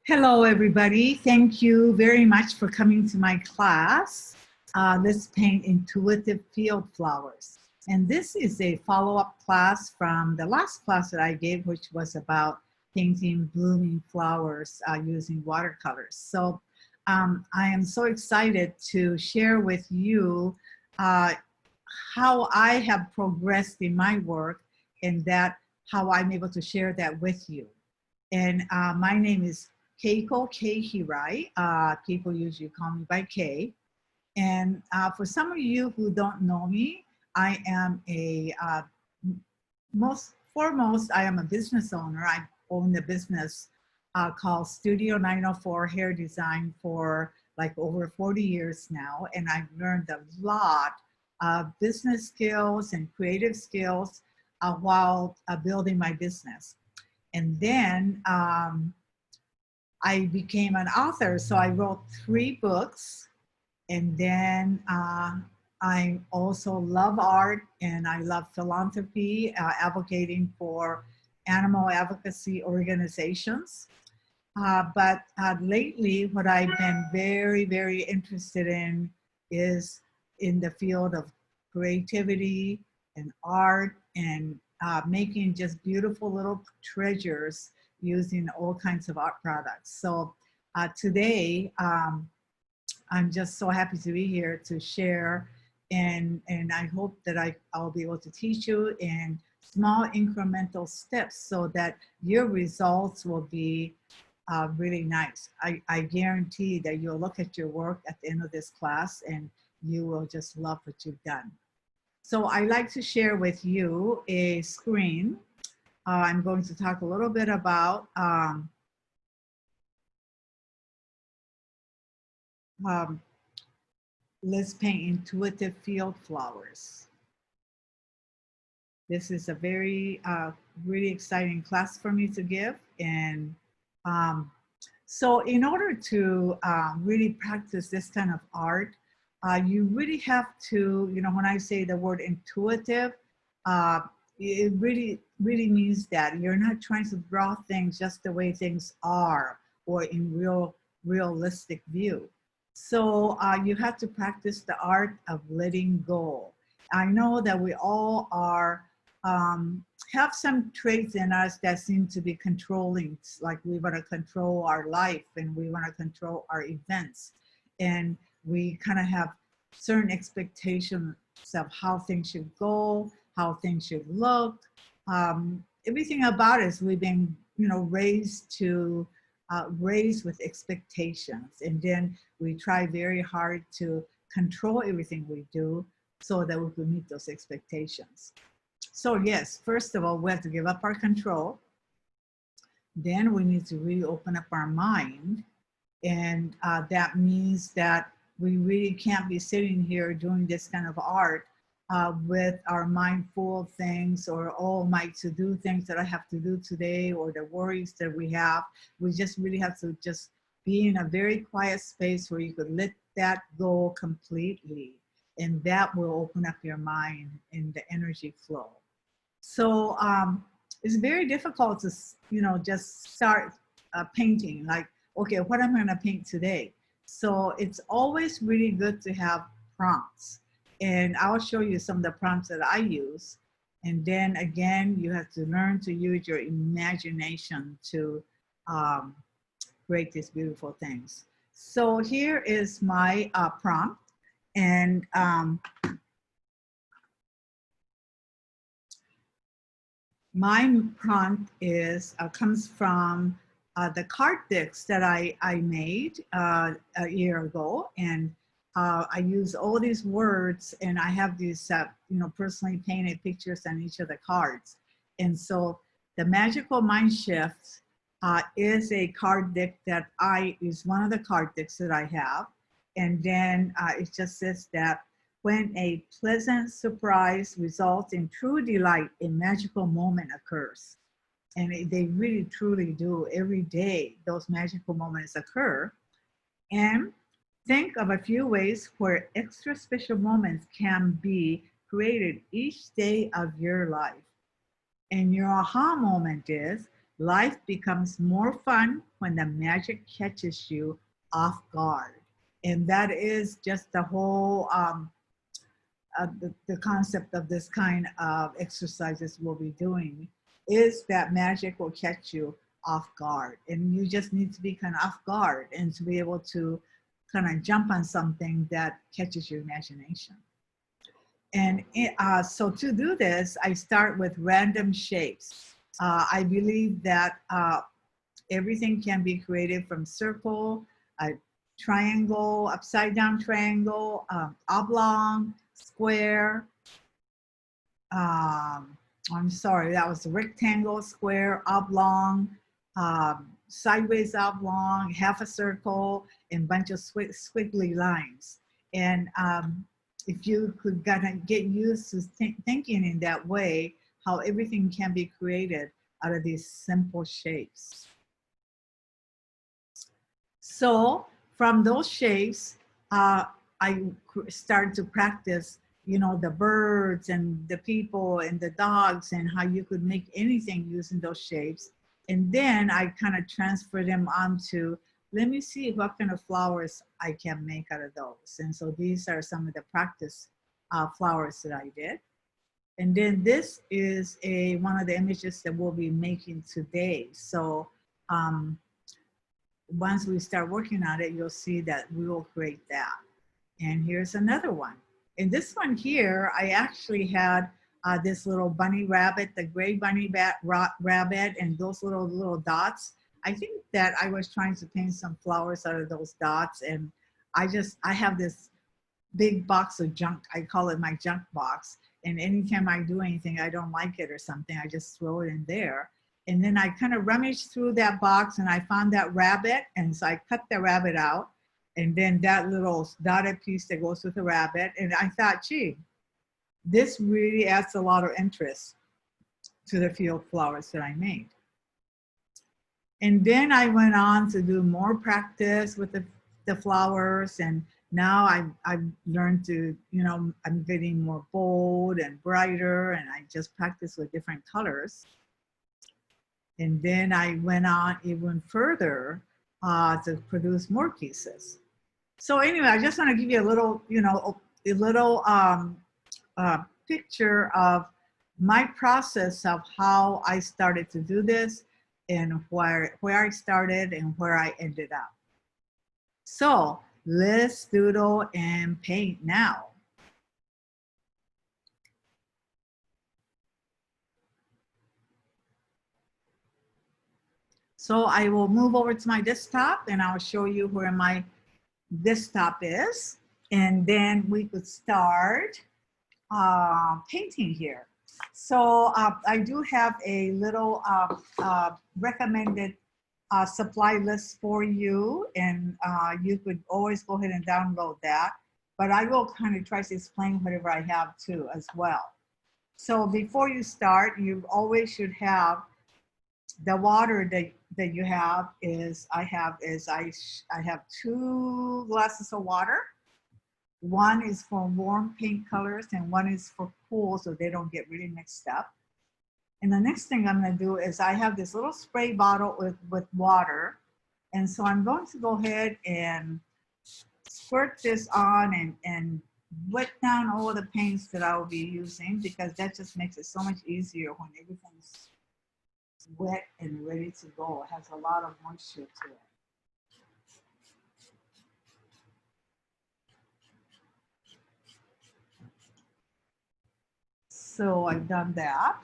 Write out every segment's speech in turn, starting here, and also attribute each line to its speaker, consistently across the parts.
Speaker 1: Hello, everybody. Thank you very much for coming to my class. Let's paint intuitive field flowers. And this is a follow-up class from the last class that I gave, which was about painting blooming flowers using watercolors. So I am so excited to share with you how I have progressed in my work and that how I'm able to share that with you. And my name is Keiko K. Hirai. People usually call me by K. And for some of you who don't know me, I am I am a business owner. I own a business called Studio 904 Hair Design for like over 40 years now. And I've learned a lot of business skills and creative skills while building my business. And then I became an author. So I wrote 3 books. And then I also love art and I love philanthropy, advocating for animal advocacy organizations. But lately, what I've been very, very interested in is in the field of creativity and art and making just beautiful little treasures using all kinds of art products. So today, I'm just so happy to be here to share, and I hope that I'll be able to teach you in small incremental steps so that your results will be really nice. I guarantee that you'll look at your work at the end of this class and you will just love what you've done. So I like to share with you a screen. I'm going to talk a little bit about let's paint intuitive field flowers. This is a very, really exciting class for me to give. And so in order to really practice this kind of art, you really have to, when I say the word intuitive, it really means that you're not trying to draw things just the way things are or in realistic view. So you have to practice the art of letting go. I know that we all have some traits in us that seem to be controlling, like we want to control our life and we want to control our events. And we kind of have certain expectations of how things should go, how things should look. Everything about us, we've been, raised with expectations, and then we try very hard to control everything we do so that we can meet those expectations. So yes, first of all, we have to give up our control. Then we need to really open up our mind, and that means that we really can't be sitting here doing this kind of art with our mind full of things, or all my to-do things that I have to do today, or the worries that we have. We just really have to just be in a very quiet space where you could let that go completely, and that will open up your mind and the energy flow. So it's very difficult to, just start painting, like, okay, what am I gonna paint today? So it's always really good to have prompts. And I'll show you some of the prompts that I use. And then again, you have to learn to use your imagination to create these beautiful things. So here is my prompt. And my prompt is comes from the card decks that I made a year ago. And I use all these words, and I have these, personally painted pictures on each of the cards. And so the Magical Mind Shift is a card deck that is one of the card decks that I have. And then it just says that when a pleasant surprise results in true delight, a magical moment occurs. And they really, truly do. Every day, those magical moments occur. And think of a few ways where extra special moments can be created each day of your life. And your aha moment is Life becomes more fun when the magic catches you off guard. And that is just the whole the concept of this kind of exercises we'll be doing, is that magic will catch you off guard. And you just need to be kind of off guard and to be able to kind of jump on something that catches your imagination. And so to do this, I start with random shapes. I believe that everything can be created from circle, a triangle, upside down triangle, oblong, square. I'm sorry, that was a rectangle, square, oblong, sideways oblong, half a circle, and bunch of squiggly lines. And if you could kind of get used to thinking in that way, how everything can be created out of these simple shapes. So from those shapes, I started to practice, you know, the birds and the people and the dogs and how you could make anything using those shapes. And then I kind of transfer them onto, let me see what kind of flowers I can make out of those. And so these are some of the practice flowers that I did. And then this is one of the images that we'll be making today. So once we start working on it, you'll see that we will create that. And here's another one. In this one here, I actually had this little bunny rabbit, the gray bunny rabbit, and those little dots. I think that I was trying to paint some flowers out of those dots, and I have this big box of junk. I call it my junk box. And anytime I do anything, I don't like it or something, I just throw it in there. And then I kind of rummaged through that box and I found that rabbit. And so I cut the rabbit out. And then that little dotted piece that goes with the rabbit. And I thought, gee, this really adds a lot of interest to the field flowers that I made. And then I went on to do more practice with the flowers. And now I've learned to, you know, I'm getting more bold and brighter, and I just practice with different colors. And then I went on even further to produce more pieces. So anyway, I just want to give you a little, you know, a little picture of my process of how I started to do this and where I started and where I ended up. So let's doodle and paint now. So I will move over to my desktop and I'll show you where my desktop is. And then we could start painting here. So I do have a little recommended supply list for you, and you could always go ahead and download that. But I will kind of try to explain whatever I have too as well. So before you start, you always should have the water that you have is, I have 2 glasses of water. One is for warm paint colors and one is for cool, so they don't get really mixed up. And the next thing I'm going to do is I have this little spray bottle with water. And so I'm going to go ahead and squirt this on and wet down all the paints that I will be using, because that just makes it so much easier when everything's wet and ready to go. It has a lot of moisture to it. So I've done that.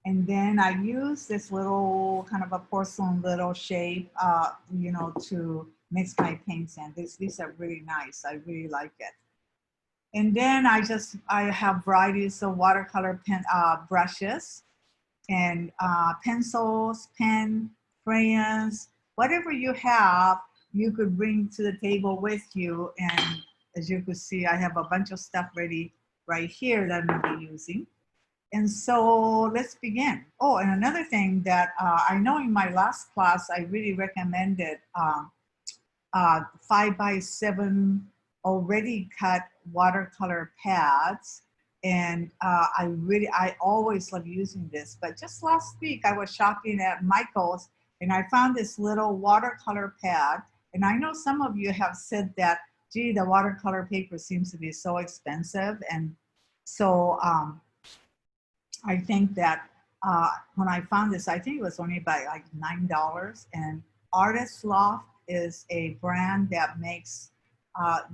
Speaker 1: And then I use this little kind of a porcelain little shape, you know, to mix my paints in. These are really nice. I really like it. And then I have varieties of watercolor pen brushes and pencils, pen, crayons, whatever you have, you could bring to the table with you. And as you can see, I have a bunch of stuff ready right here that I'm going to be using. And so let's begin. Oh, and another thing that I know in my last class, I really recommended 5x7 already cut watercolor pads. And I always love using this. But just last week, I was shopping at Michael's and I found this little watercolor pad. And I know some of you have said that, gee, the watercolor paper seems to be so expensive. And so I think that when I found this, I think it was only by like $9. And Artist Loft is a brand that makes,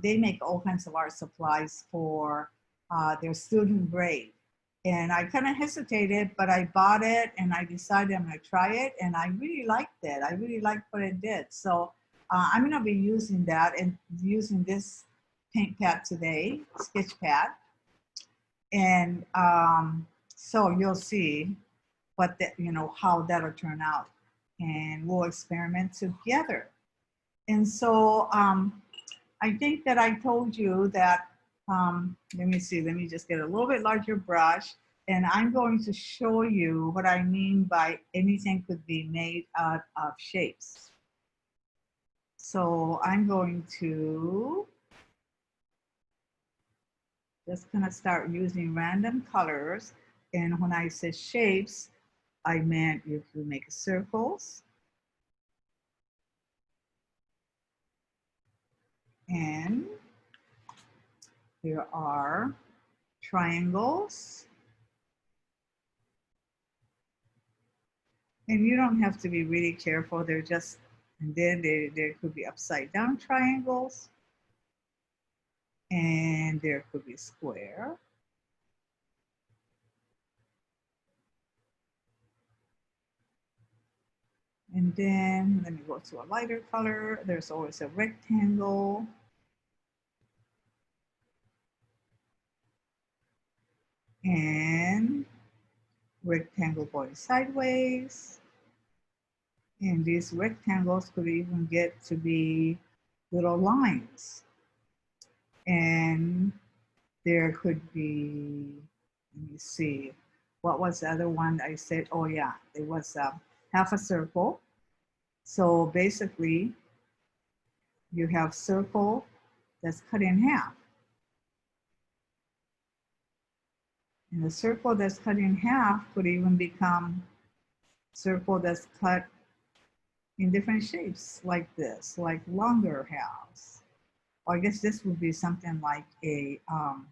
Speaker 1: they make all kinds of art supplies for their student grade. And I kind of hesitated, but I bought it and I decided I'm going to try it. And I really liked it. I really liked what it did. So I'm going to be using that and using this paint pad today, sketch pad. And so you'll see what that, you know, how that'll turn out. And we'll experiment together. And so I think that I told you that, let me see, let me just get a little bit larger brush. And I'm going to show you what I mean by anything could be made out of shapes. So I'm going to just kind of start using random colors. And when I said shapes, I meant if you make circles. And there are triangles. And you don't have to be really careful. They're just, and then there could be upside down triangles. And there could be square. And then let me go to a lighter color. There's always a rectangle. And rectangle going sideways. And these rectangles could even get to be little lines. And there could be, let me see, what was the other one I said? Oh yeah, it was half a circle. So basically, you have circle that's cut in half. And the circle that's cut in half could even become circle that's cut in different shapes like this, like longer halves. Or I guess this would be something like a, well,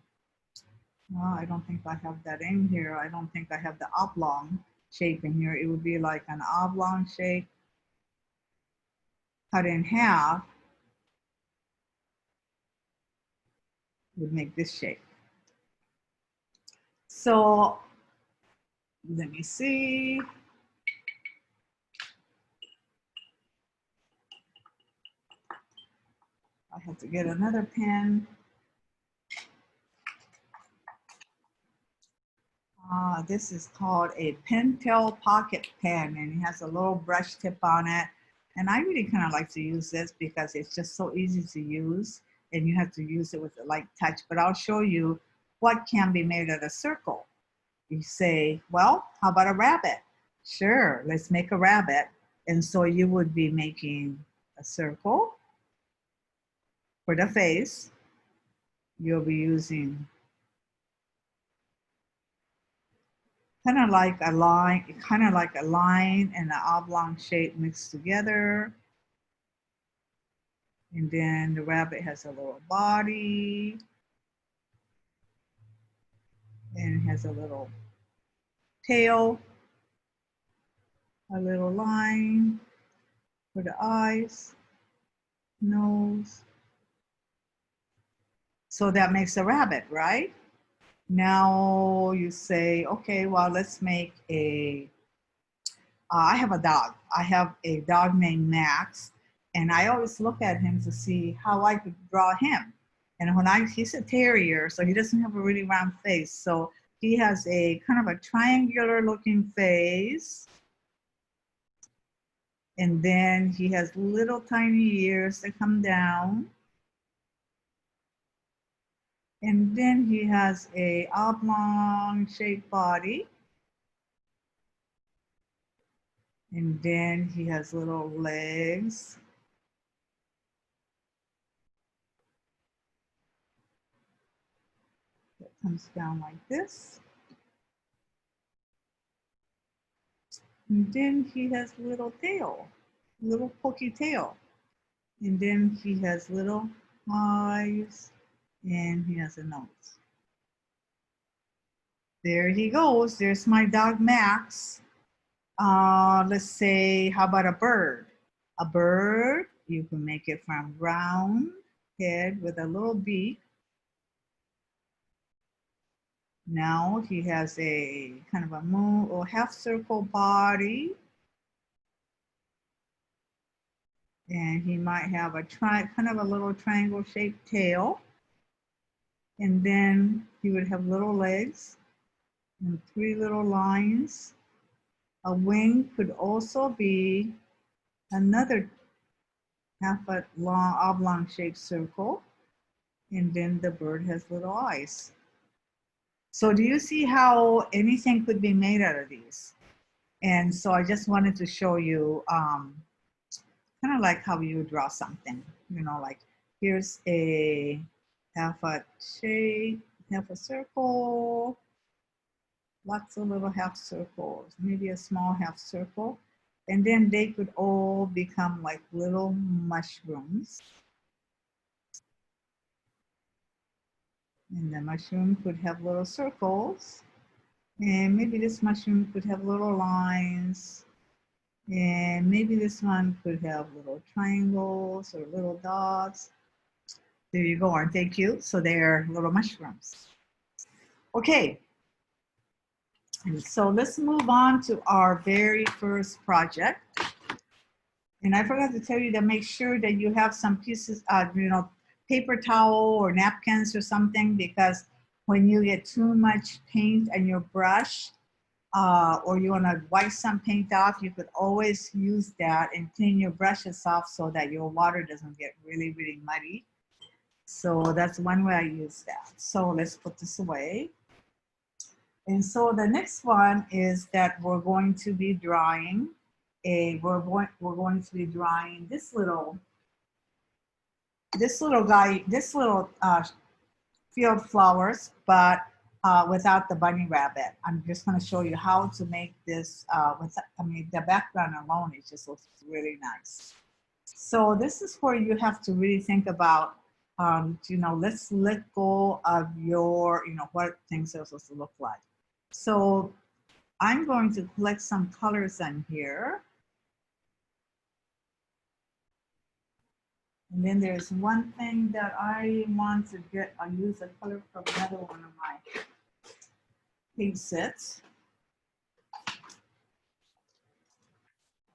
Speaker 1: I don't think I have that in here. I don't think I have the oblong shape in here. It would be like an oblong shape cut in half would make this shape. So let me see. I have to get another pen. This is called a Pentel Pocket Pen, and it has a little brush tip on it. And I really kind of like to use this because it's just so easy to use, and you have to use it with a light touch. But I'll show you what can be made out of circle. You say, well, how about a rabbit? Sure, let's make a rabbit. And so you would be making a circle for the face. You'll be using kind of like a line and an oblong shape mixed together. And then the rabbit has a little body and it has a little tail, a little line for the eyes, nose. So that makes a rabbit, right? Now you say, okay, well, let's make a, I have a dog. I have a dog named Max, and I always look at him to see how I could draw him. And when he's a terrier, so he doesn't have a really round face. So he has a kind of a triangular looking face. And then he has little tiny ears that come down. And then he has a oblong shaped body. And then he has little legs. Comes down like this. And then he has little tail, little pokey tail. And then he has little eyes and he has a nose. There he goes. There's my dog Max. Let's say, how about a bird? A bird, you can make it from round head with a little beak. Now he has a kind of a moon or half circle body. And he might have a kind of a little triangle shaped tail. And then he would have little legs and 3 little lines. A wing could also be another half a long oblong shaped circle. And then the bird has little eyes. So do you see how anything could be made out of these? And so I just wanted to show you kind of like how you draw something, you know, like here's a half a shape, half a circle, lots of little half circles, maybe a small half circle. And then they could all become like little mushrooms. And the mushroom could have little circles. And maybe this mushroom could have little lines. And maybe this one could have little triangles or little dots. There you go, aren't they cute? So they're little mushrooms. Okay, and so let's move on to our very first project. And I forgot to tell you to make sure that you have some pieces, you know, paper towel or napkins or something, because when you get too much paint on your brush, or you want to wipe some paint off, you could always use that and clean your brushes off so that your water doesn't get really, really muddy. So that's one way I use that. So let's put this away. And so the next one is that we're going to be drawing we're going to be drawing this little field flowers, but without the bunny rabbit. I'm just going to show you how to make this. The background alone, it just looks really nice. So this is where you have to really think about, you know, let's let go of your, you know, what things are supposed to look like. So I'm going to collect some colors on here. And then there's one thing that I want to get, I'll use a color from another one of my paint sets.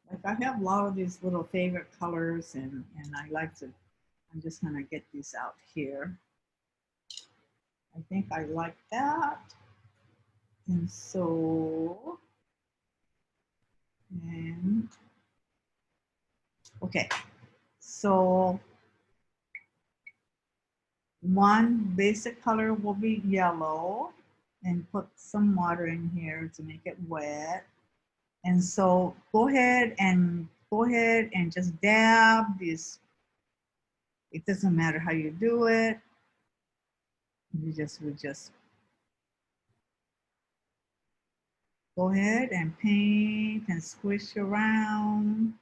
Speaker 1: Like I have a lot of these little favorite colors and I like to, I'm just gonna get these out here. I think I like that. And so, and okay, so one basic color will be yellow, and put some water in here to make it wet. And so go ahead and just dab these. It doesn't matter how you do it. You would just go ahead and paint and squish around.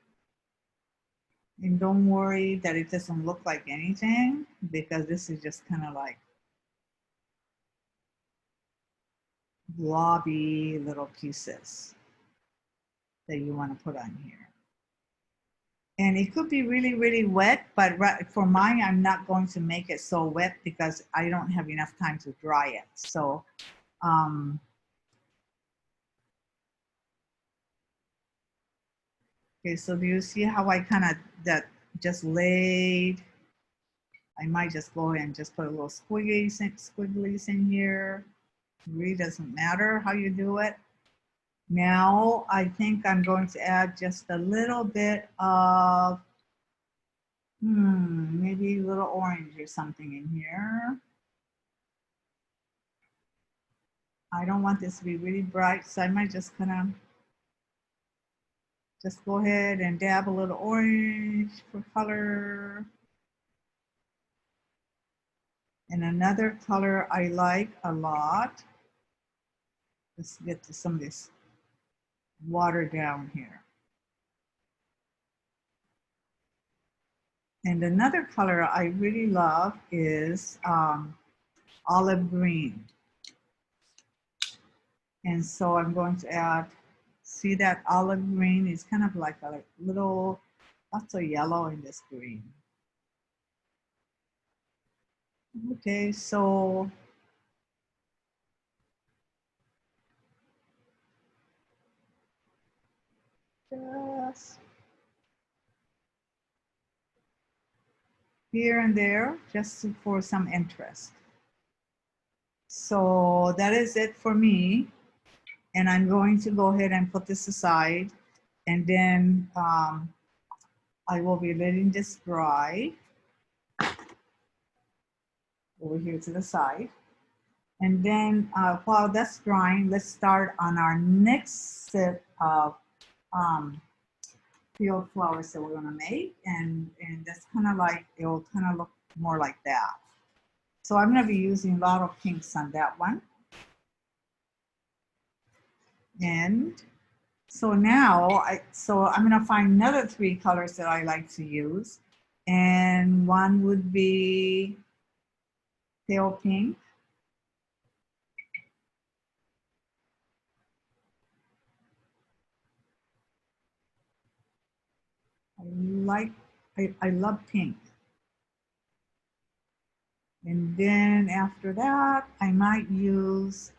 Speaker 1: And don't worry that it doesn't look like anything, because this is just kind of like blobby little pieces that you want to put on here. And it could be really, really wet, but for mine, I'm not going to make it so wet because I don't have enough time to dry it. So, okay, so do you see how I kind of just laid? I might just go ahead and just put a little squigglies in here. It really doesn't matter how you do it. Now, I think I'm going to add just a little bit of, maybe a little orange or something in here. I don't want this to be really bright, so I might just kind of just go ahead and dab a little orange for color. And another color I like a lot, let's get to some of this water down here. And another color I really love is olive green. And so I'm going to add, see that olive green is kind of like a little, lots of yellow in this green. Okay, so just here and there, just for some interest. So that is it for me. And I'm going to go ahead and put this aside. And then I will be letting this dry over here to the side. And then while that's drying, let's start on our next set of field flowers that we're gonna make. And that's kind of like, it'll kind of look more like that. So I'm gonna be using a lot of pinks on that one. And so now, I'm gonna find another 3 colors that I like to use. And one would be pale pink. I love pink. And then after that, I might use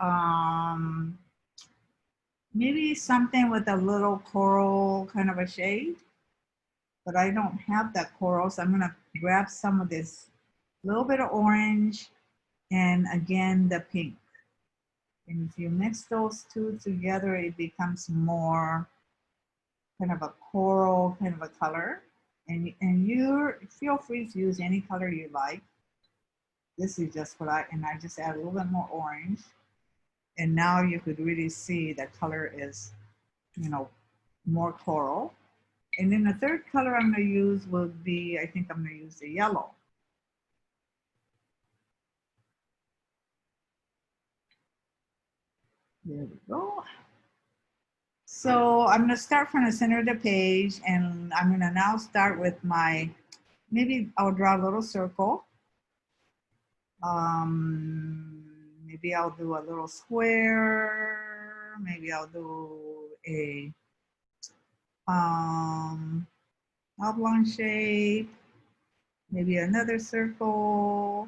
Speaker 1: maybe something with a little coral kind of a shade, but I don't have that coral. So I'm gonna grab some of this little bit of orange and again, the pink. And if you mix those two together, it becomes more kind of a coral kind of a color. And you feel free to use any color you like. This is just what I just add a little bit more orange. And now you could really see that color is, you know, more coral. And then the third color I'm gonna use will be, I think I'm gonna use the yellow. There we go. So I'm gonna start from the center of the page, and I'm gonna now start with my, maybe I'll draw a little circle. Maybe I'll do a little square. Maybe I'll do a oblong shape. Maybe another circle.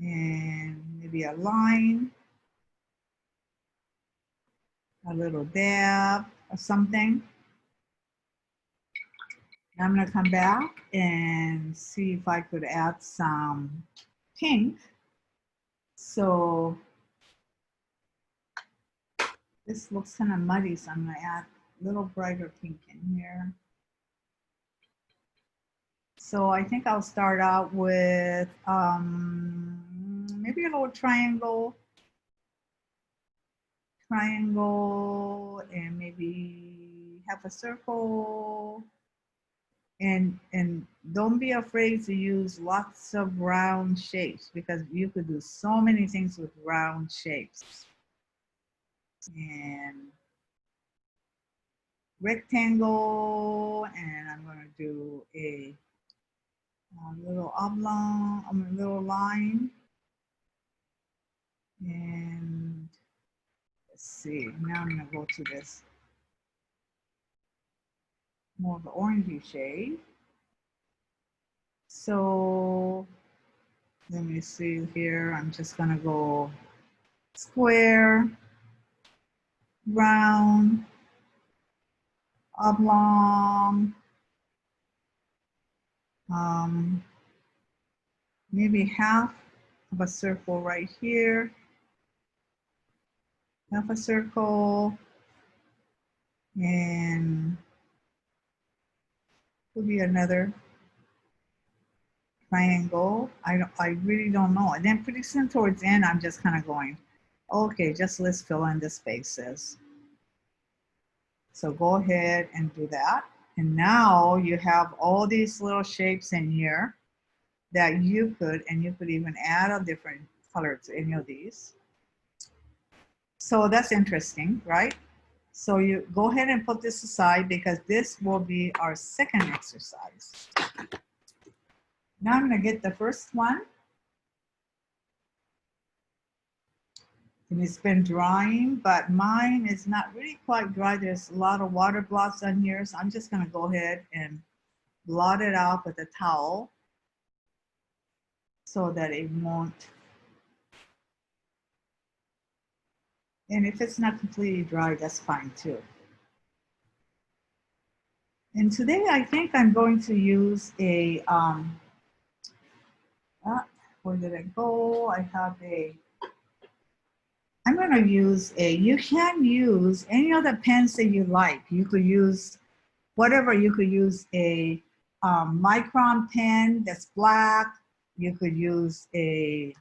Speaker 1: And maybe a line. A little dab or something. I'm gonna come back and see if I could add some pink. So this looks kind of muddy, so I'm gonna add a little brighter pink in here. So I think I'll start out with maybe a little triangle, and maybe half a circle. And don't be afraid to use lots of round shapes, because you could do so many things with round shapes. And rectangle, and I'm going to do a little oblong, a little line. And let's see, now I'm going to go to this more of the orangey shade. So let me see here. I'm just gonna go square, round, oblong, maybe half of a circle right here, half a circle, and could be another triangle. I really don't know. And then pretty soon towards the end, I'm just kind of going, okay, just let's fill in the spaces. So go ahead and do that. And now you have all these little shapes in here. that you could, and you could even add a different color to any of these. So that's interesting, right? So you go ahead and put this aside because this will be our second exercise. Now I'm going to get the first one. And it's been drying, but mine is not really quite dry. There's a lot of water blots on here. So I'm just going to go ahead and blot it out with a towel so that it won't. And if it's not completely dry, that's fine too. And today I think I'm going to use a, where did it go? I have a, I'm going to use a, you can use any of the pens that you like. You could use whatever, you could use a micron pen that's black. You could use a,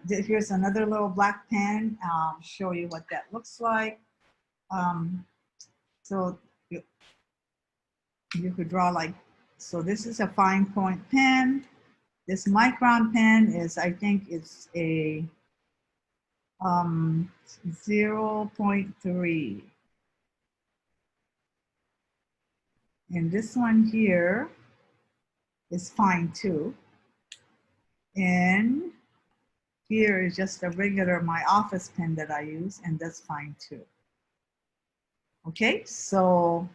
Speaker 1: here's another little black pen. I'll show you what that looks like. So you could draw like, so this is a fine point pen. This micron pen is, I think it's a 0.3. And this one here is fine too. And here is just a regular, my office pen that I use, and that's fine too. Okay, so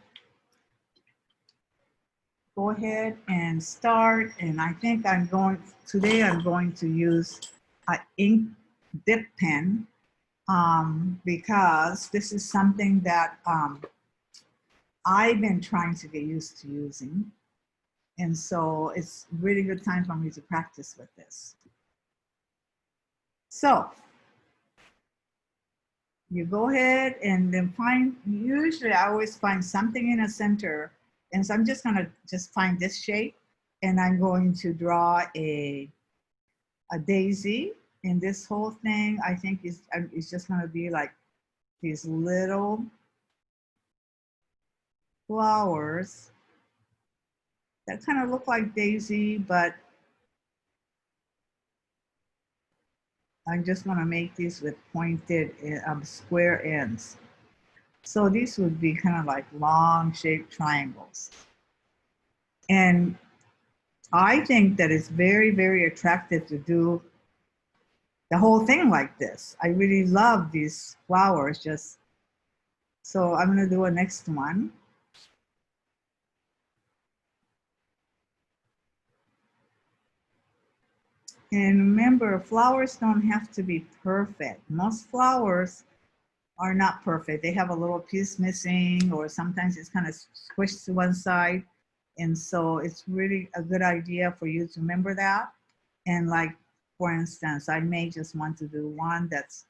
Speaker 1: go ahead and start. And I think today I'm going to use an ink dip pen because this is something that I've been trying to get used to using. And so it's really good time for me to practice with this. So you go ahead and then usually I always find something in the center. And so I'm just gonna find this shape, and I'm going to draw a daisy. And this whole thing, I think is just gonna be like these little flowers that kind of look like daisy, but I just want to make these with pointed square ends. So these would be kind of like long shaped triangles. And I think that it's very, very attractive to do the whole thing like this. I really love these flowers so I'm going to do a next one. And remember, flowers don't have to be perfect. Most flowers are not perfect. They have a little piece missing, or sometimes it's kind of squished to one side. And so it's really a good idea for you to remember that. And like, for instance, I may just want to do one that's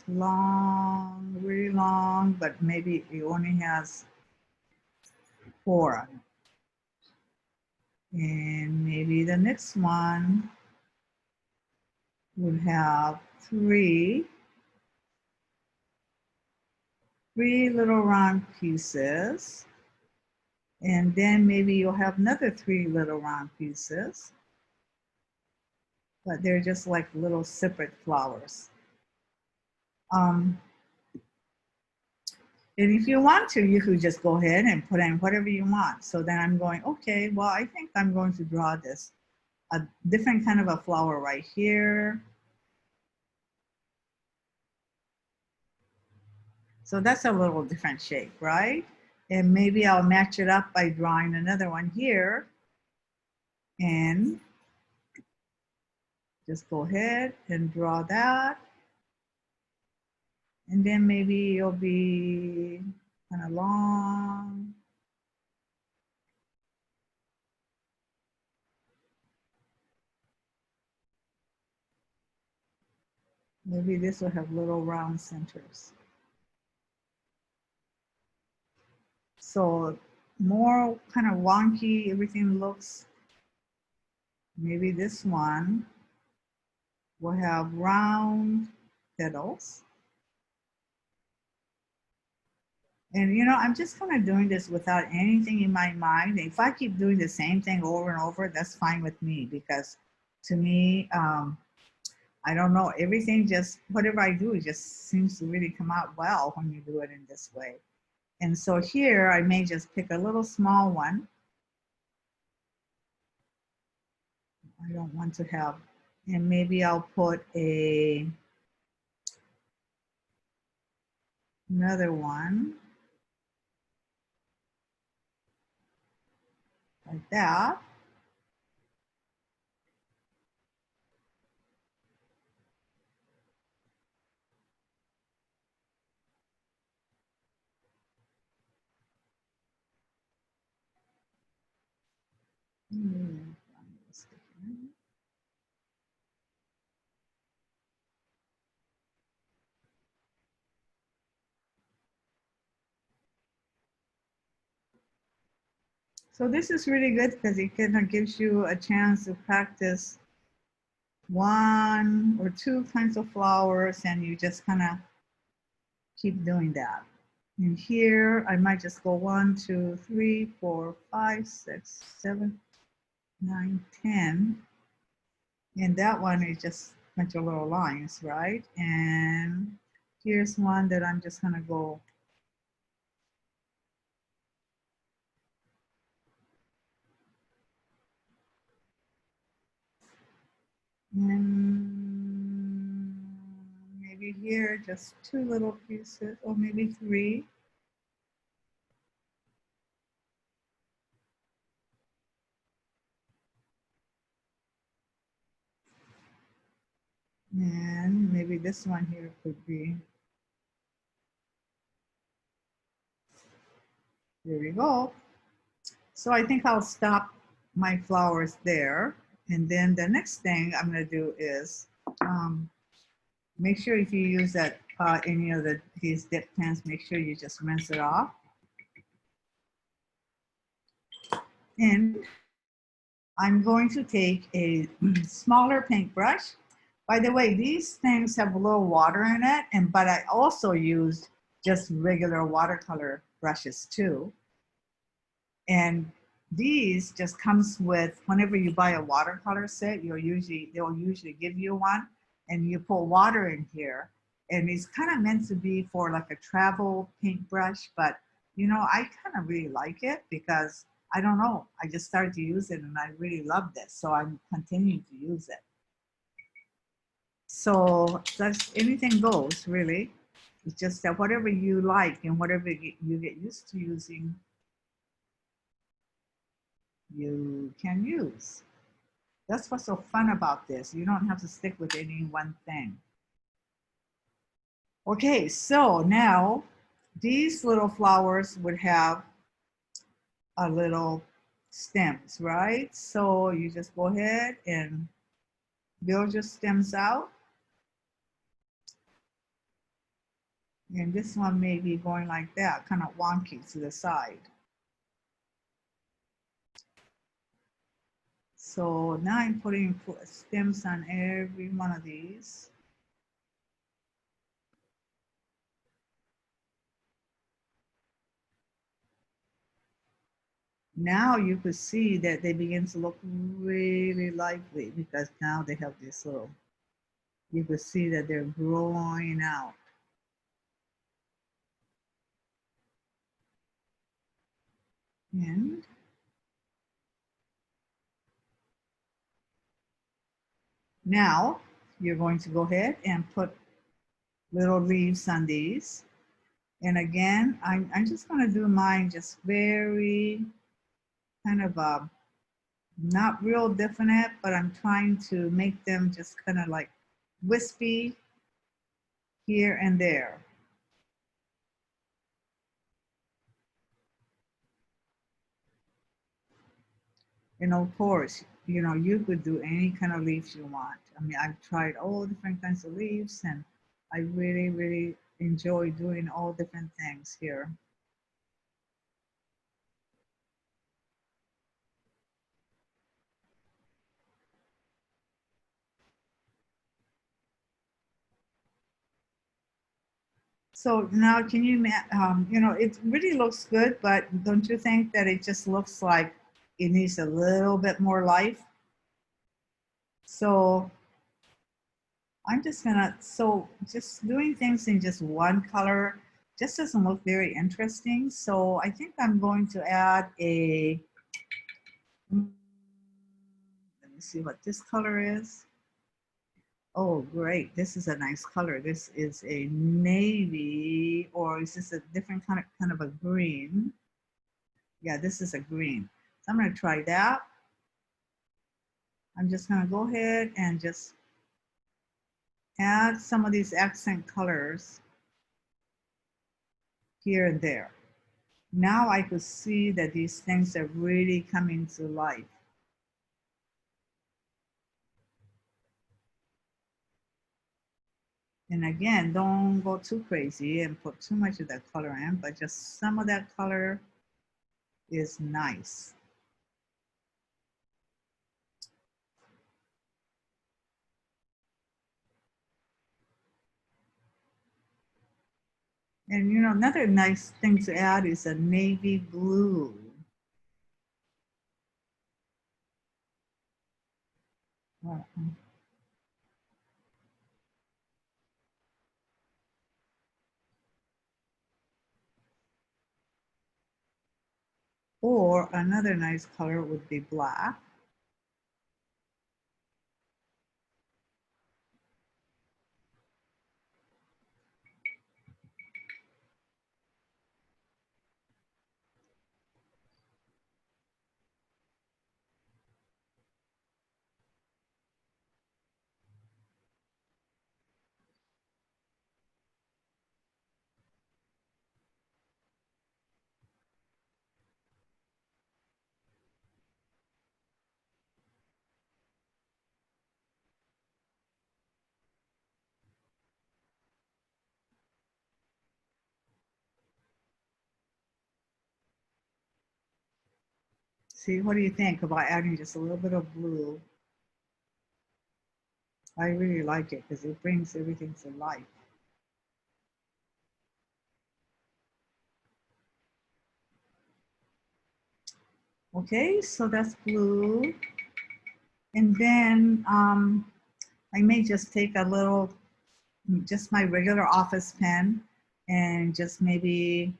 Speaker 1: long, really long, but maybe it only has 4. And maybe the next one would have 3 little round pieces. And then maybe you'll have another 3 little round pieces, but they're just like little separate flowers. And if you want to, you could just go ahead and put in whatever you want. So then I'm going, okay, well, I think I'm going to draw this, a different kind of a flower right here. So that's a little different shape, right? And maybe I'll match it up by drawing another one here. And just go ahead and draw that. And then maybe it'll be kind of long. Maybe this will have little round centers. So more kind of wonky everything looks. Maybe this one will have round petals. And you know, I'm just kind of doing this without anything in my mind. If I keep doing the same thing over and over, that's fine with me because to me, I don't know, everything just, whatever I do, it just seems to really come out well when you do it in this way. And so here I may just pick a little small one. I don't want to have, and maybe I'll put another one like that. Hmm. So this is really good because it kind of gives you a chance to practice one or two kinds of flowers and you just kind of keep doing that. And here I might just go 1, 2, 3, 4, 5, 6, 7, 9, 10. And that one is just a bunch of little lines, right? And here's one that I'm just gonna go and maybe here just two little pieces or maybe three. And maybe this one here could be, there we go. So I think I'll stop my flowers there. And then the next thing I'm gonna do is make sure if you use that any of these dip pens, make sure you just rinse it off. And I'm going to take a smaller paintbrush. By the way, these things have a little water in it, but I also used just regular watercolor brushes too. And these just comes with, whenever you buy a watercolor set, they'll usually give you one and you put water in here. And it's kind of meant to be for like a travel paintbrush, but you know, I kind of really like it because I don't know, I just started to use it and I really love this. So I'm continuing to use it. So that's anything goes really. It's just that whatever you like and whatever you get used to using, you can use. That's what's so fun about this. You don't have to stick with any one thing. Okay, so now these little flowers would have a little stems, right? So you just go ahead and build your stems out. And this one may be going like that, kind of wonky to the side. So now I'm putting stems on every one of these. Now you could see that they begin to look really lively because now they have this little, you could see that they're growing out. And now you're going to go ahead and put little leaves on these. And again, I'm just going to do mine just very kind of not real definite, but I'm trying to make them just kind of like wispy here and there. And of course, you know, you could do any kind of leaves you want. I mean, I've tried all different kinds of leaves and I really, really enjoy doing all different things here. So now can you, you know, it really looks good, but don't you think that it just looks like it needs a little bit more life? So I'm just gonna, so just doing things in just one color just doesn't look very interesting. So I think I'm going to add a, let me see what this color is. Oh, great. This is a nice color. This is a navy, or is this a different kind of a green? Yeah, this is a green. So I'm going to try that. I'm just going to go ahead and just add some of these accent colors here and there. Now I could see that these things are really coming to life. And again, don't go too crazy and put too much of that color in, but just some of that color is nice. And you know, another nice thing to add is a navy blue. Or another nice color would be black. See, what do you think about adding just a little bit of blue? I really like it because it brings everything to life. Okay, so that's blue. And then I may just take a little, just my regular office pen and just maybe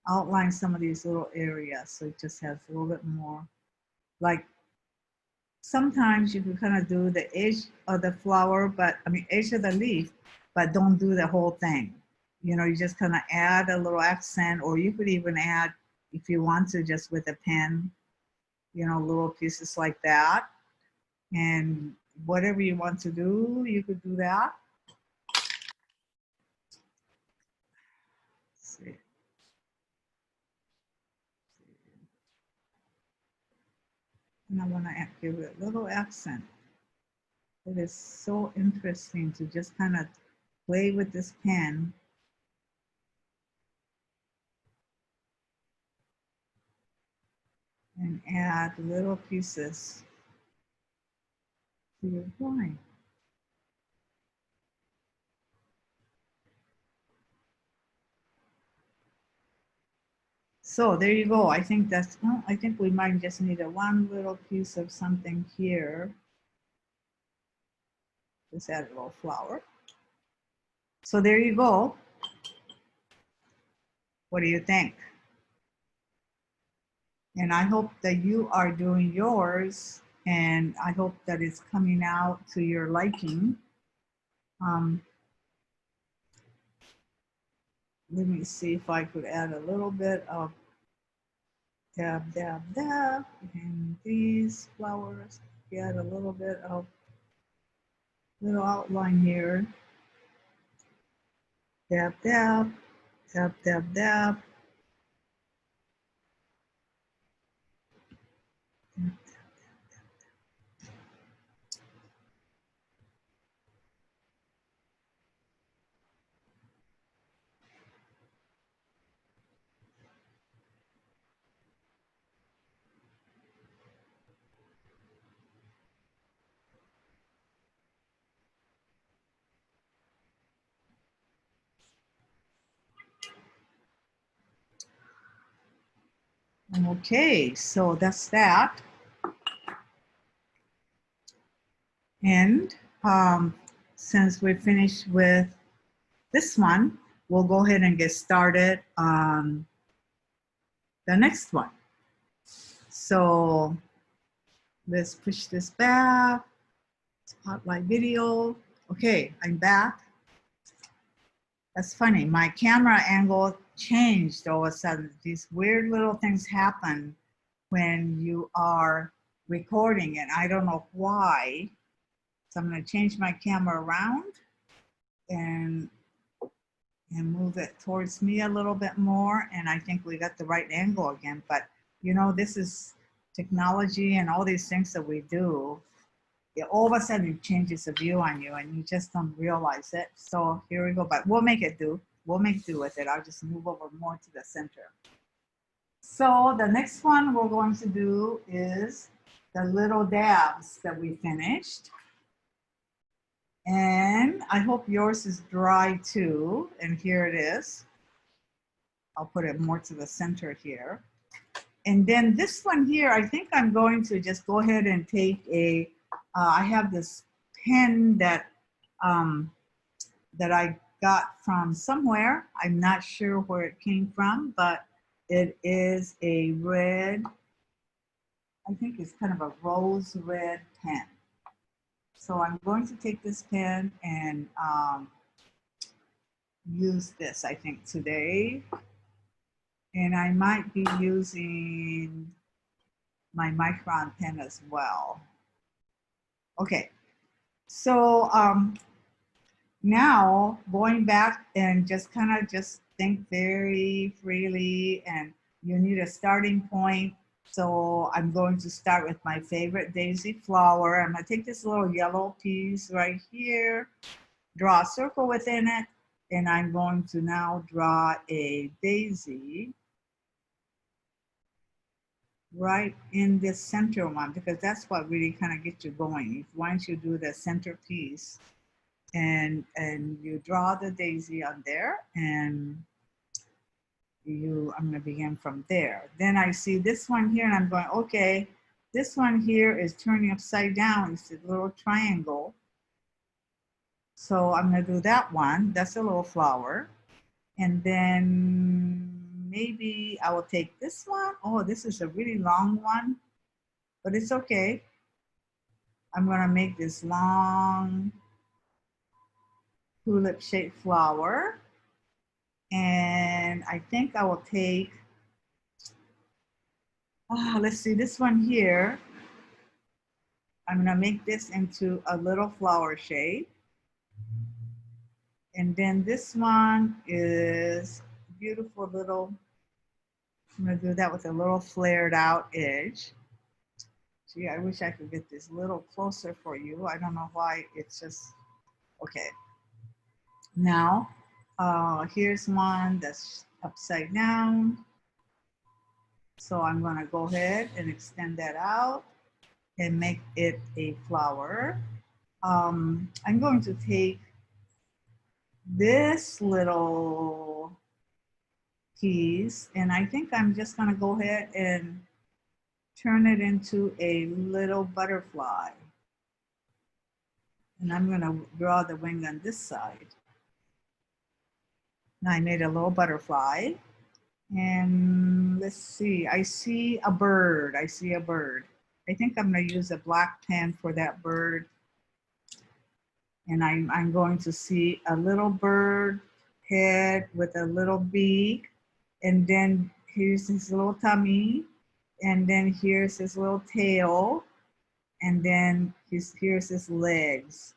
Speaker 1: outline some of these little areas so it just has a little bit more. Like sometimes you can kind of do the edge of the flower, but I mean edge of the leaf, but don't do the whole thing. You know, you just kind of add a little accent, or you could even add, if you want to, just with a pen, you know, little pieces like that. And whatever you want to do, you could do that. Let's see. And I want to give it a little accent. It is so interesting to just kind of play with this pen and add little pieces to your drawing. So there you go. I think that's, well, I think we might just need a one little piece of something here. Just add a little flower. So there you go. What do you think? And I hope that you are doing yours, and I hope that it's coming out to your liking. Let me see if I could add a little bit of dab, dab, dab, and these flowers. Get a little bit of little outline here. Dab, dab, dab, dab, dab. Okay, so that's that. And since we finished with this one, we'll go ahead and get started on the next one. So let's push this back. Spotlight video. Okay, I'm back. That's funny. My camera angle changed all of a sudden. These weird little things happen when you are recording, and I don't know why. So I'm going to change my camera around and move it towards me a little bit more. And I think we got the right angle again. But you know, this is technology and all these things that we do. All of a sudden it changes the view on you and you just don't realize it. So here we go, but we'll make it do. We'll make do with it. I'll just move over more to the center. So the next one we're going to do is the little dabs that we finished. And I hope yours is dry too. And here it is. I'll put it more to the center here. And then this one here, I think I'm going to just go ahead and take a, I have this pen that, that I got from somewhere. I'm not sure where it came from, but it is a red, I think it's kind of a rose red pen. So I'm going to take this pen and use this, I think, today. And I might be using my Micron pen as well. Okay, so now going back and just kind of just think very freely, and you need a starting point. So I'm going to start with my favorite daisy flower. I'm going to take this little yellow piece right here, draw a circle within it, and I'm going to now draw a daisy right in this center one, because that's what really kind of gets you going. Once you do the center piece and you draw the daisy on there, and I'm going to begin from there. Then I see this one here and I'm going, okay, this one here is turning upside down. It's a little triangle. So I'm going to do that one. That's a little flower. And then maybe I will take this one. Oh, this is a really long one, but it's okay. I'm going to make this long tulip shaped flower. And I think I will take, let's see, this one here. I'm going to make this into a little flower shape. And then this one is beautiful little, I'm going to do that with a little flared out edge. Gee, I wish I could get this a little closer for you. I don't know why it's just, okay. Now, here's one that's upside down. So I'm going to go ahead and extend that out and make it a flower. I'm going to take this little piece, and I think I'm just going to go ahead and turn it into a little butterfly. And I'm going to draw the wing on this side. Now I made a little butterfly. And let's see, I see a bird. I see a bird. I think I'm going to use a black pen for that bird. And I'm going to see a little bird head with a little beak. And then here's his little tummy. And then here's his little tail. And then here's his legs.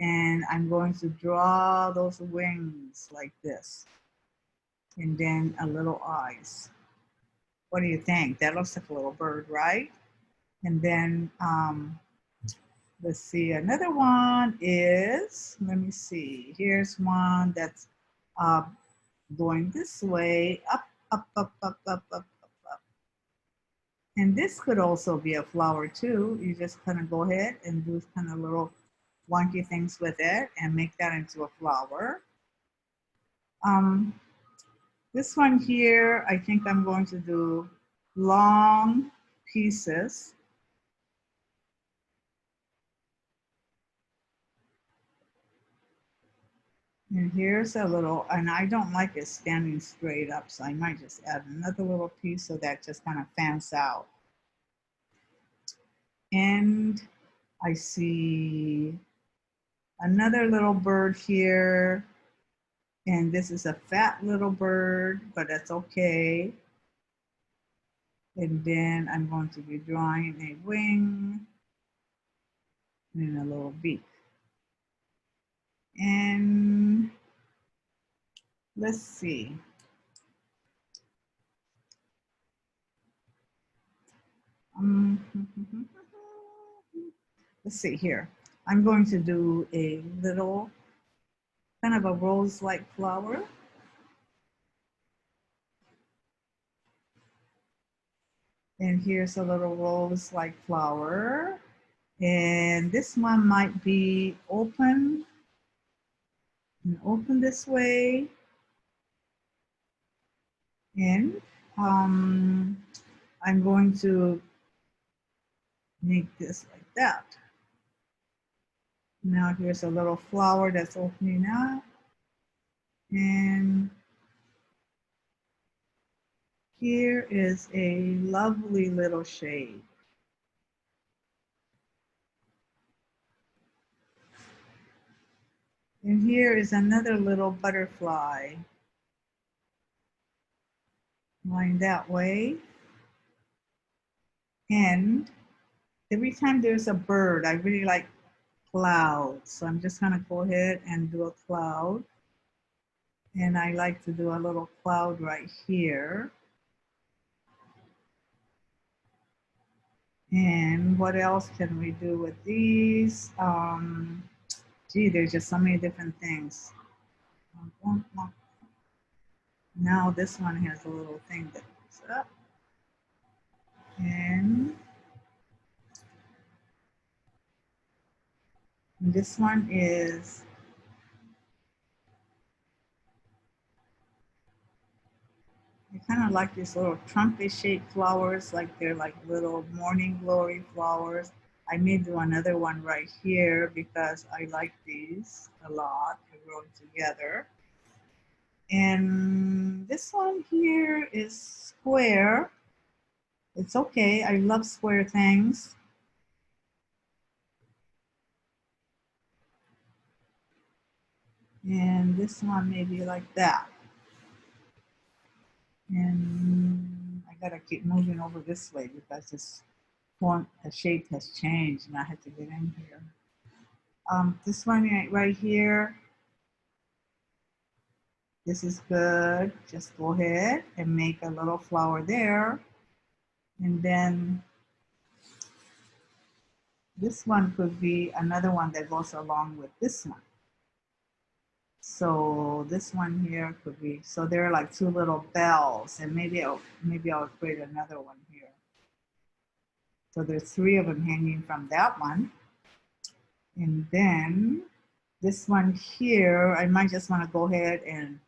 Speaker 1: And I'm going to draw those wings like this. And then a little eyes. What do you think? That looks like a little bird, right? And then let's see, another one is, let me see, here's one that's going this way, up, up, up, up, up, up, up, up. And this could also be a flower too. You just kind of go ahead and do kind of little wonky things with it and make that into a flower. This one here, I think I'm going to do long pieces. And here's a little, and I don't like it standing straight up, so I might just add another little piece so that just kind of fans out. And I see another little bird here. And this is a fat little bird, but that's okay. And then I'm going to be drawing a wing and a little beak. And let's see. Let's see here. I'm going to do a little kind of a rose-like flower. And here's a little rose-like flower. And this one might be open and open this way. And I'm going to make this like that. Now here's a little flower that's opening up. And here is a lovely little shade. And here is another little butterfly. Line that way. And every time there's a bird, I really like clouds. So I'm just gonna go ahead and do a cloud. And I like to do a little cloud right here. And what else can we do with these? Gee, there's just so many different things. Now this one has a little thing that goes up. And this one is I kind of like these little trumpet-shaped flowers, like they're like little morning glory flowers. I may do another one right here because I like these a lot. They're growing together. And this one here is square. It's okay. I love square things. And this one may be like that. And I gotta keep moving over this way because this font, the shape has changed and I had to get in here. This one right here, this is good. Just go ahead and make a little flower there. And then this one could be another one that goes along with this one. So this one here could be, so there are like two little bells, and maybe I'll create another one here. So there's three of them hanging from that one. And then this one here, I might just want to go ahead and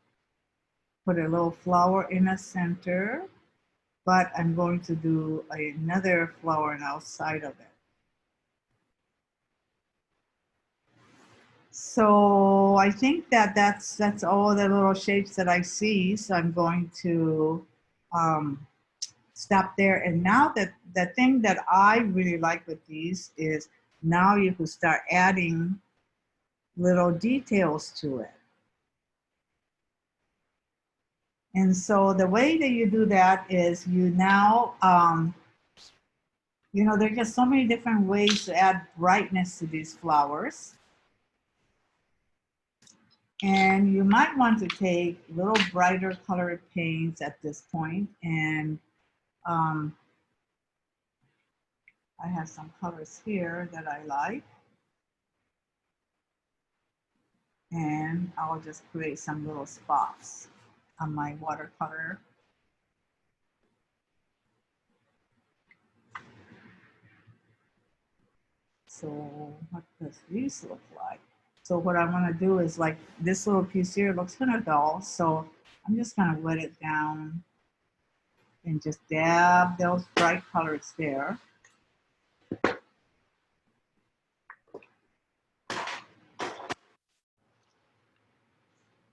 Speaker 1: put a little flower in the center, but I'm going to do another flower outside of it. So I think that that's all the little shapes that I see. So I'm going to stop there. And now that the thing that I really like with these is now you can start adding little details to it. And so the way that you do that is you now, you know, there's just so many different ways to add brightness to these flowers. And you might want to take little brighter colored paints at this point. And I have some colors here that I like. And I'll just create some little spots on my watercolor. So what does these look like? So what I want to do is like this little piece here looks kind of dull. So I'm just going to wet it down and just dab those bright colors there.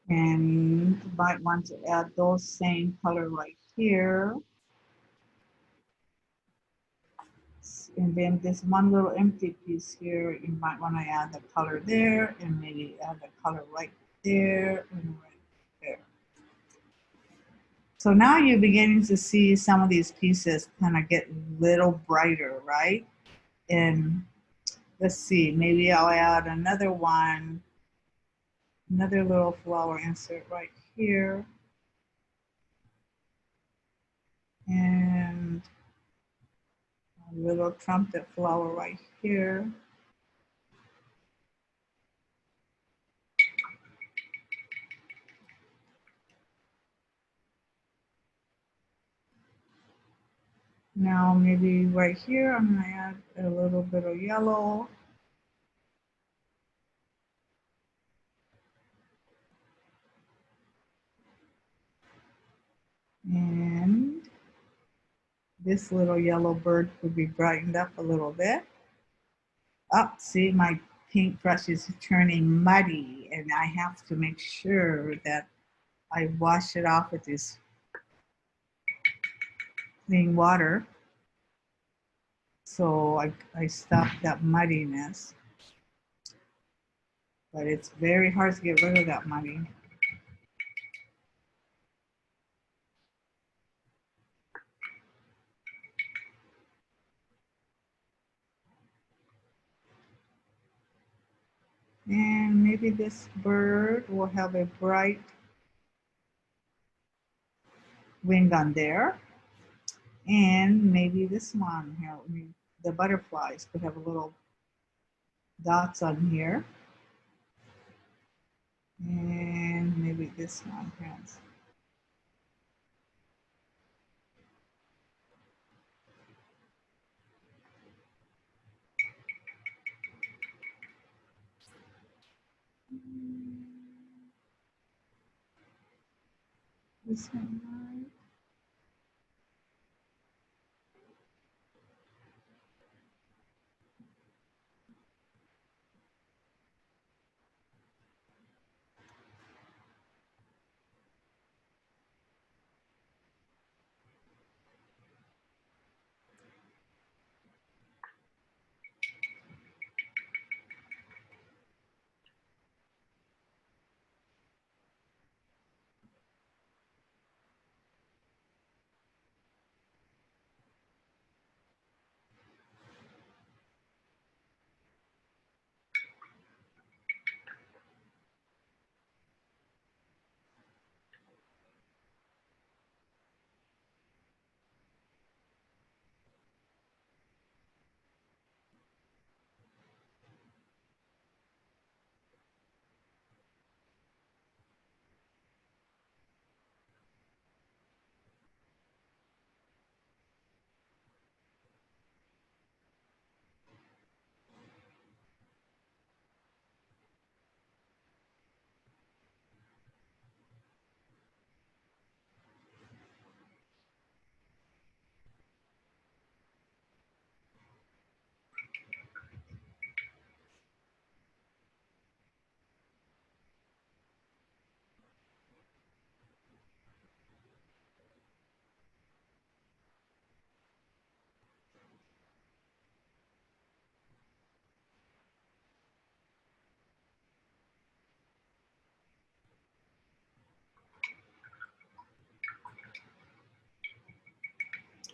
Speaker 1: And you might want to add those same color right here. And then this one little empty piece here, you might want to add the color there and maybe add the color right there and right there. So now you're beginning to see some of these pieces kind of get a little brighter, right? And let's see, maybe I'll add another one, another little flower insert right here. And a little trumpet flower right here. Now maybe right here, I'm gonna add a little bit of yellow. And this little yellow bird could be brightened up a little bit. Oh, see, my paintbrush is turning muddy and I have to make sure that I wash it off with this clean water. So I stop that muddiness. But it's very hard to get rid of that muddy. And maybe this bird will have a bright wing on there. And maybe this one here, the butterflies could have a little dots on here. And maybe this one has. This one, right?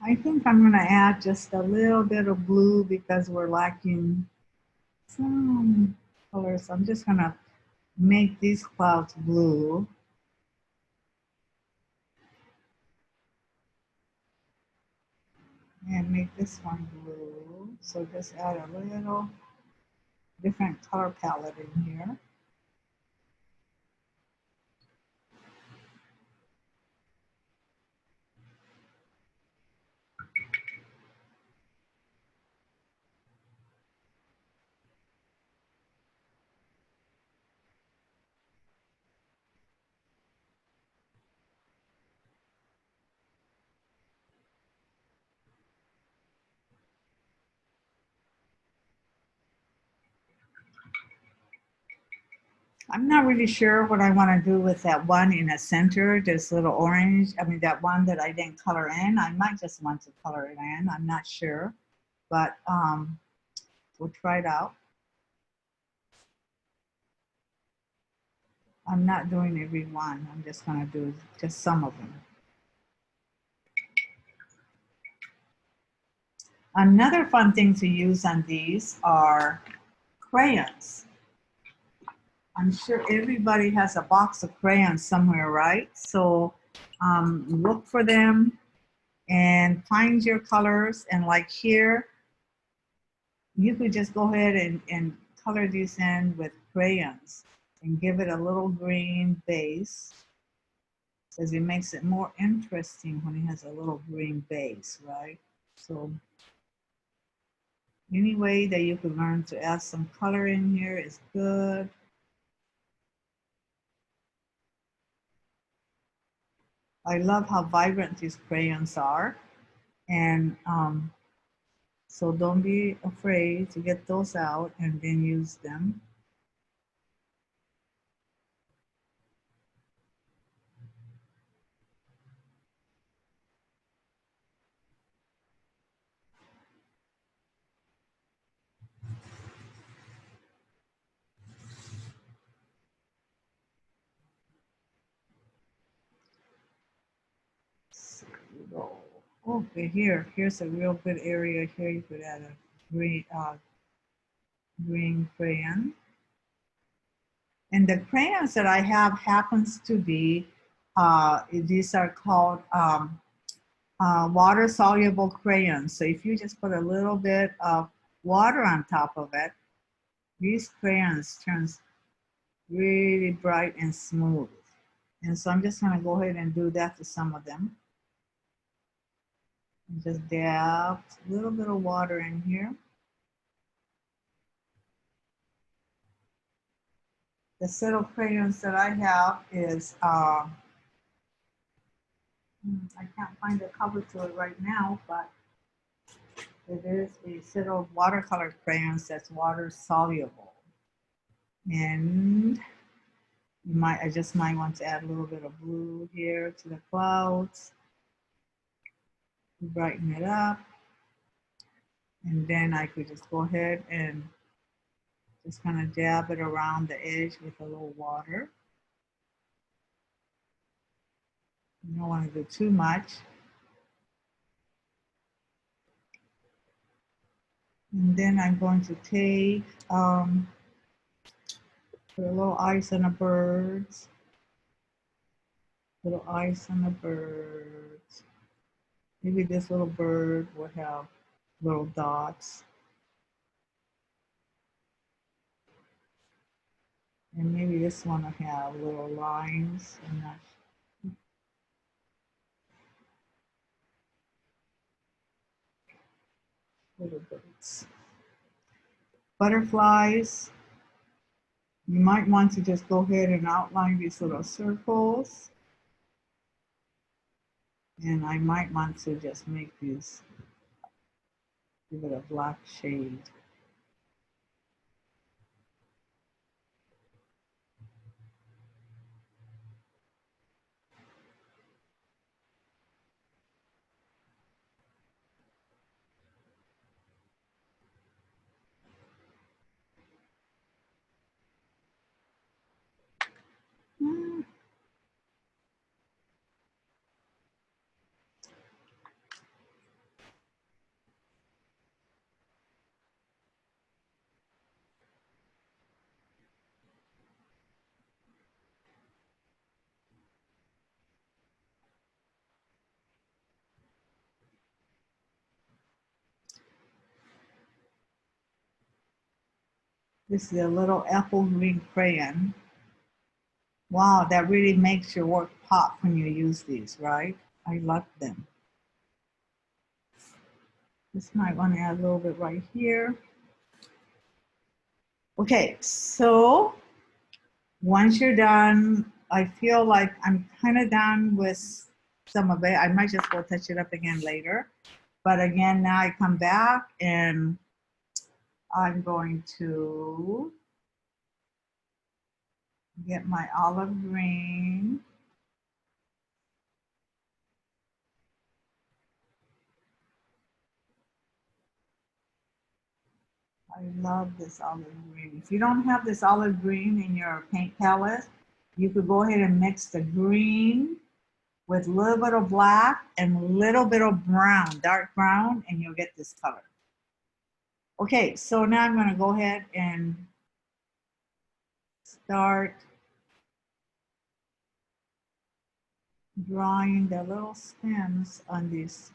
Speaker 1: I think I'm going to add just a little bit of blue because we're lacking some colors. I'm just going to make these clouds blue. And make this one blue. So just add a little different color palette in here. I'm not really sure what I want to do with that one in the center, this little orange. I mean, that one that I didn't color in. I might just want to color it in. I'm not sure, but we'll try it out. I'm not doing every one. I'm just going to do just some of them. Another fun thing to use on these are crayons. I'm sure everybody has a box of crayons somewhere, right? So look for them and find your colors. And like here, you could just go ahead and color these in with crayons and give it a little green base, because it makes it more interesting when it has a little green base, right? So any way that you could learn to add some color in here is good. I love how vibrant these crayons are. And so don't be afraid to get those out and then use them. Okay, here's a real good area. Here you could add a green crayon. And the crayons that I have happens to be, these are called water soluble crayons. So if you just put a little bit of water on top of it, these crayons turns really bright and smooth. And so I'm just gonna go ahead and do that to some of them. Just dab a little bit of water in here. The set of crayons that I have is, I can't find the cover to it right now, but it is a set of watercolor crayons that's water soluble. And I just might want to add a little bit of blue here to the clouds, brighten it up. And then I could just go ahead and just kind of dab it around the edge with a little water. You don't want to do too much. And then I'm going to take, put a little ice on the birds. Little ice on the birds. Maybe this little bird will have little dots. And maybe this one will have little lines. I'm not sure. Little birds. Butterflies. You might want to just go ahead and outline these little circles. And I might want to just make these, give it a black shade. This is a little apple green crayon. Wow, that really makes your work pop when you use these, right? I love them. This might want to add a little bit right here. Okay, so once you're done, I feel like I'm kind of done with some of it. I might just go touch it up again later. But again, now I come back and I'm going to Get my olive green. I love this olive green. If you don't have this olive green in your paint palette, you could go ahead and mix the green with a little bit of black and a little bit of brown, dark brown, and you'll get this color. Okay, so now I'm gonna go ahead and start drawing the little stems on this.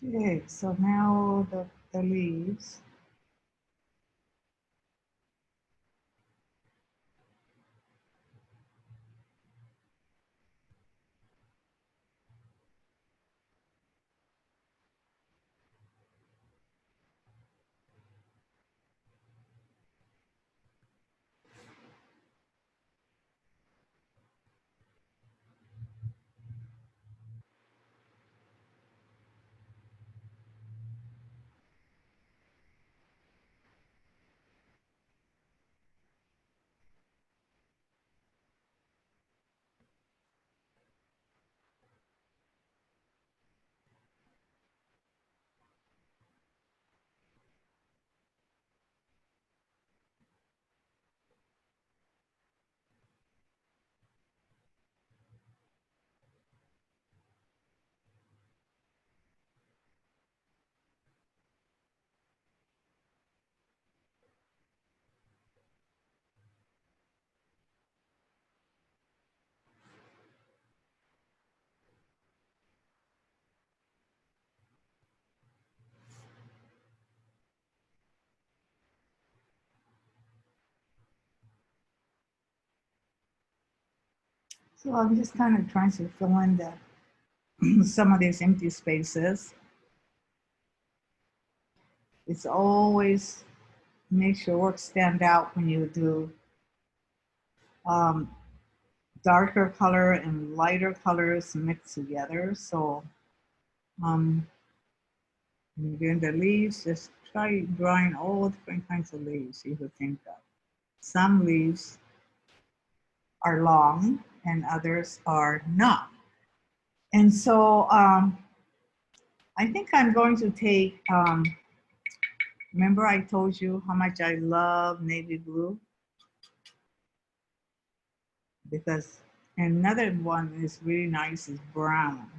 Speaker 1: Okay, so now the leaves. So I'm just kind of trying to fill in some of these empty spaces. It's always makes your work stand out when you do um, darker color and lighter colors mixed together. So again, the leaves, just try drawing all different kinds of leaves you could think of. Some leaves are long and others are not. And so I think I'm going to take, remember I told you how much I love navy blue? Because another one is really nice is brown.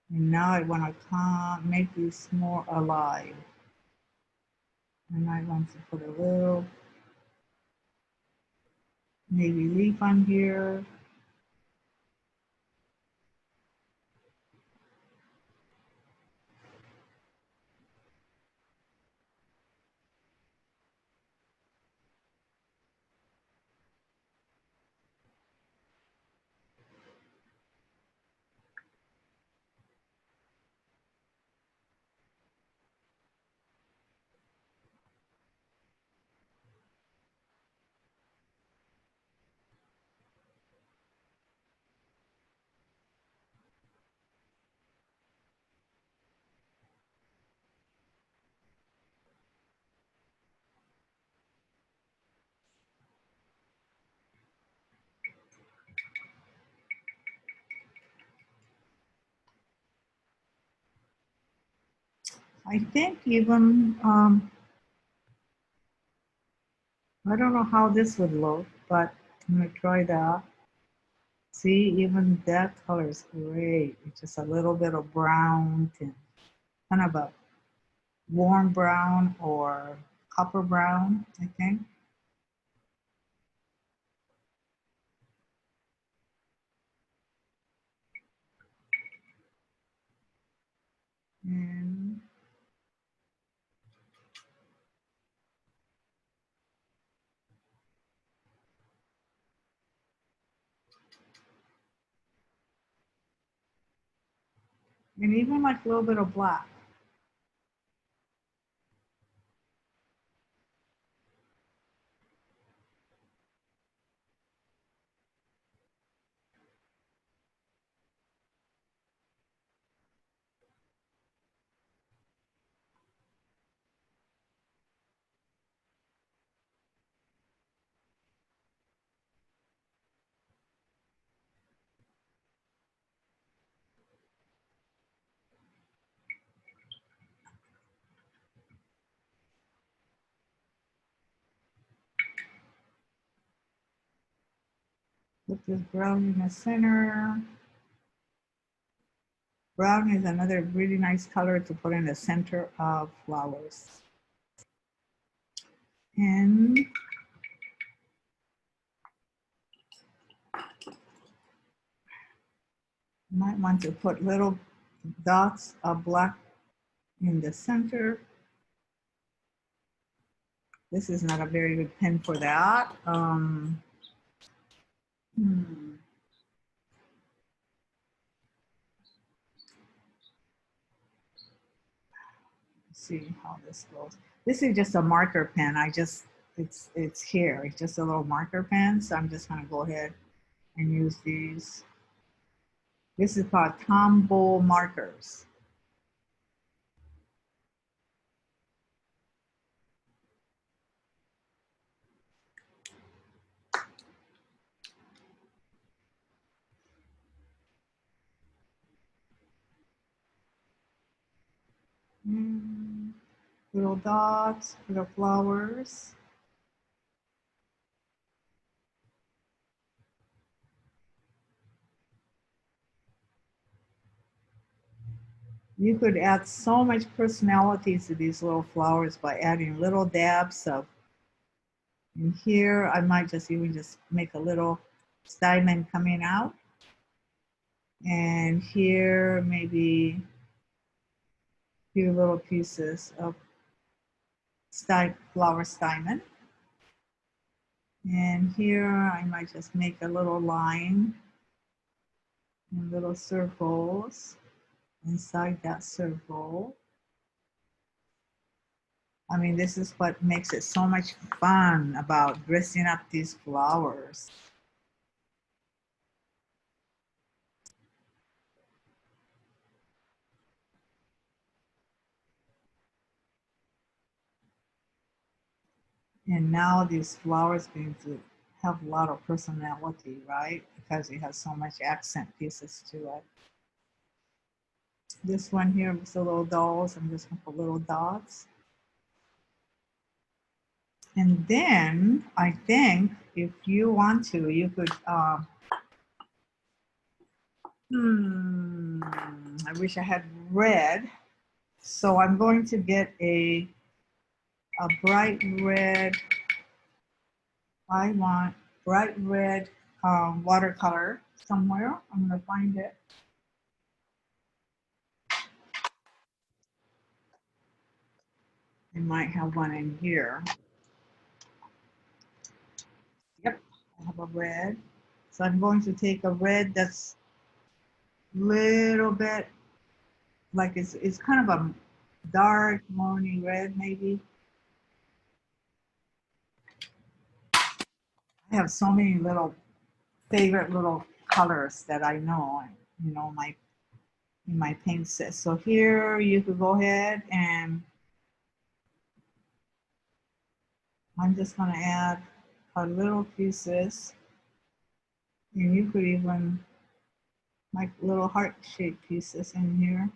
Speaker 1: And now I want to make this more alive. And I want to put a little navy leaf on here. I think even, I don't know how this would look, but I'm gonna try that. See, even that color is great. It's just a little bit of brown tint, kind of a warm brown or copper brown, I think. And even like a little bit of black. Put this brown in the center. Brown is another really nice color to put in the center of flowers. And you might want to put little dots of black in the center. This is not a very good pen for that. See how this goes. This is just a marker pen. It's here. It's just a little marker pen. So I'm just gonna go ahead and use these. This is called Tombow markers. Little dots, little flowers. You could add so much personality to these little flowers by adding little dabs of, and here I might just even just make a little diamond coming out. And here maybe a few little pieces of flower stymon. And here I might just make a little line and little circles inside that circle. I mean, this is what makes it so much fun about dressing up these flowers. And now these flowers going to have a lot of personality, right? Because it has so much accent pieces to it. This one here was the little dolls. I'm just gonna put little dots. And then I think if you want to, you could, I wish I had red. So I'm going to get a bright red. I want bright red watercolor somewhere. I'm gonna find it. I might have one in here. Yep, I have a red. So I'm going to take a red that's little bit like it's kind of a dark morning red maybe. I have so many little favorite little colors that I know, you know, in my paint set. So here you could go ahead and I'm just gonna add a little pieces, and you could even like little heart-shaped pieces in here.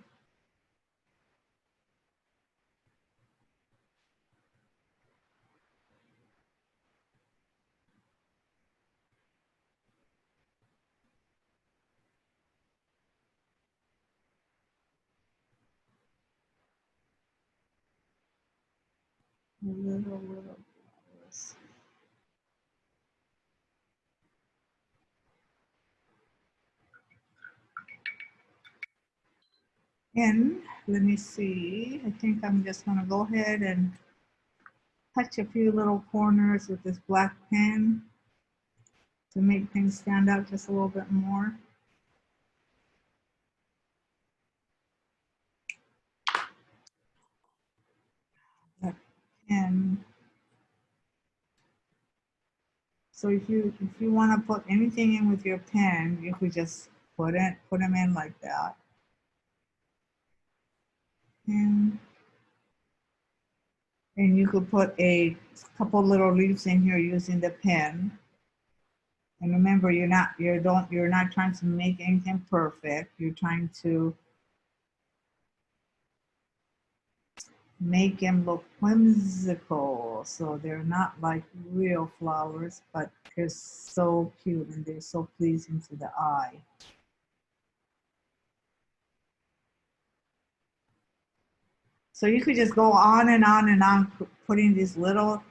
Speaker 1: Little flowers. And let me see, I think I'm just gonna go ahead and touch a few little corners with this black pen to make things stand out just a little bit more. That pen. So if you want to put anything in with your pen, you could just put them in like that. And you could put a couple little leaves in here using the pen. And remember, you're not trying to make anything perfect. You're trying to make them look whimsical. So they're not like real flowers, but they're so cute and they're so pleasing to the eye. So you could just go on and on and on, putting these little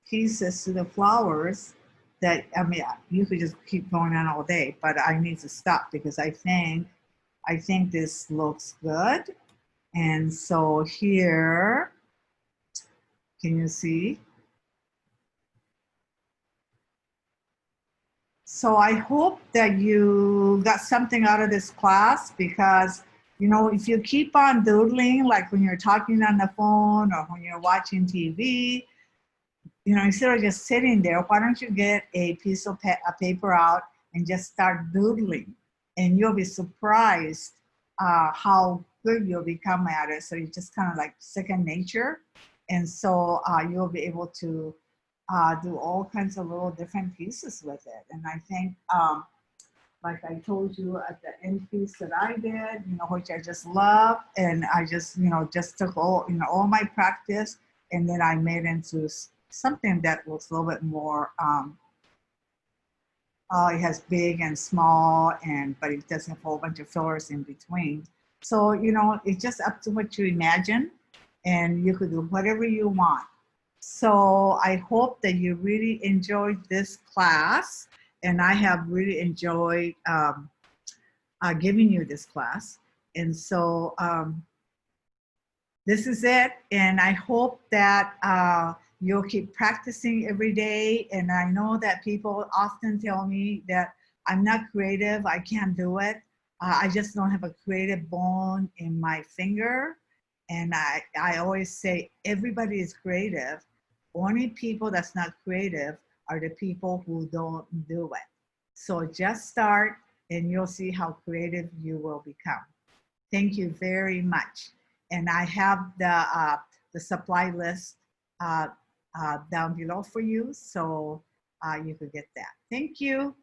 Speaker 1: pieces to the flowers that, I mean, you could just keep going on all day, but I need to stop because I think this looks good. And so here, can you see? So I hope that you got something out of this class, because you know, if you keep on doodling, like when you're talking on the phone or when you're watching TV, you know, instead of just sitting there, why don't you get a piece of paper out and just start doodling? And you'll be surprised how good you'll become at it. So it's just kind of like second nature. And so you'll be able to do all kinds of little different pieces with it. And I think, like I told you at the end piece that I did, you know, which I just love, and I just, you know, just took all, you know, all my practice, and then I made into something that was a little bit more, it has big and small, but it doesn't have a whole bunch of fillers in between. So, you know, it's just up to what you imagine, and you could do whatever you want. So I hope that you really enjoyed this class, and I have really enjoyed giving you this class. And so this is it, and I hope that you'll keep practicing every day. And I know that people often tell me that I'm not creative, I can't do it. I just don't have a creative bone in my finger. And I always say everybody is creative. Only people that's not creative are the people who don't do it. So just start and you'll see how creative you will become. Thank you very much. And I have the supply list down below for you, so you could get that. Thank you.